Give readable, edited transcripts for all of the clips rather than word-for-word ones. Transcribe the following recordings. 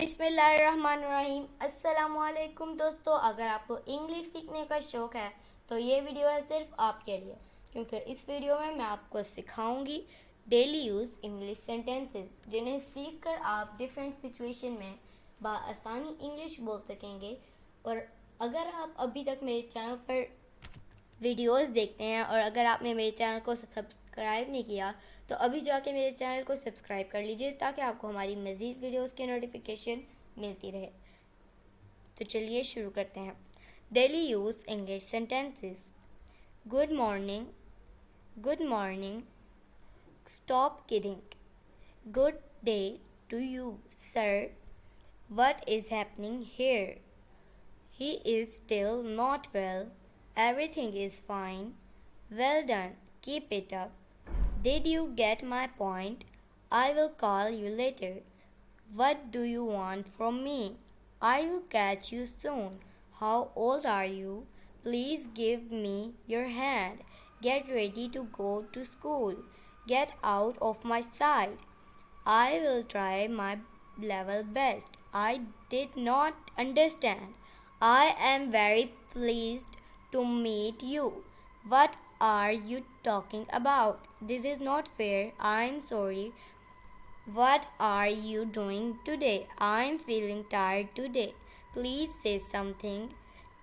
बिस्मिल्लाहिर्रहमानिर्रहीम। अस्सलामुअलैकुम दोस्तों, अगर आपको इंग्लिश सीखने का शौक़ है तो ये वीडियो है सिर्फ आपके लिए, क्योंकि इस वीडियो में मैं आपको सिखाऊंगी डेली यूज़ इंग्लिश सेंटेंसेस, जिन्हें सीखकर आप डिफरेंट सिचुएशन में बआसानी इंग्लिश बोल सकेंगे। और अगर आप अभी तक मेरे चैनल पर वीडियोस देखते हैं और अगर आपने मेरे चैनल को सब्सक्राइब नहीं किया तो अभी जाके मेरे चैनल को सब्सक्राइब कर लीजिए, ताकि आपको हमारी मज़ीद वीडियोस की नोटिफिकेशन मिलती रहे। तो चलिए शुरू करते हैं। Daily use English sentences. Good morning, good morning, stop kidding, good day to you sir, what is happening here, he is still not well, everything is fine, well done, keep it up, did you get my point, I will call you later, what do you want from me, I will catch you soon, how old are you, please give me your hand, get ready to go to school, get out of my sight, I will try my level best, I did not understand, I am very pleased to meet you. What are you talking about? This is not fair. I'm sorry. What are you doing today? I'm feeling tired today. Please say something.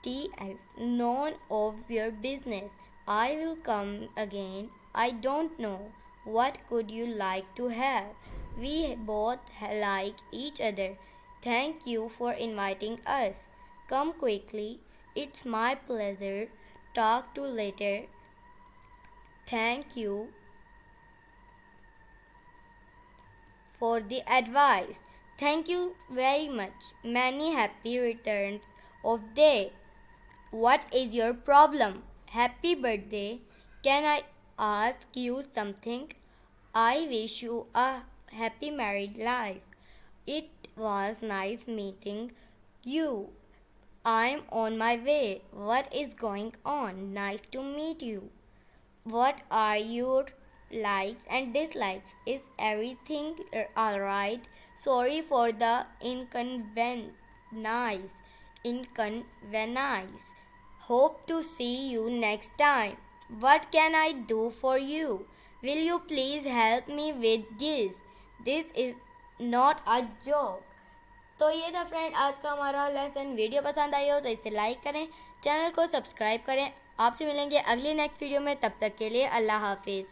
TX. None of your business. I will come again. I don't know. What could you like to have? We both like each other. Thank you for inviting us. Come quickly. It's my pleasure. Talk to later. Thank you for the advice. Thank you very much. Many happy returns of day. What is your problem? Happy birthday. Can I ask you something? I wish you a happy married life. It was nice meeting you. I'm on my way. What is going on? Nice to meet you. What are your likes and dislikes? Is everything alright? Sorry for the inconvenience. Inconvenience. Hope to see you next time. What can I do for you? Will you please help me with this? This is not a joke. तो ये था friend आज का हमारा lesson. Video पसंद आई हो तो इसे लाइक करें, चैनल को सब्सक्राइब करें। आपसे मिलेंगे अगली नेक्स्ट वीडियो में, तब तक के लिए अल्लाह हाफिज़।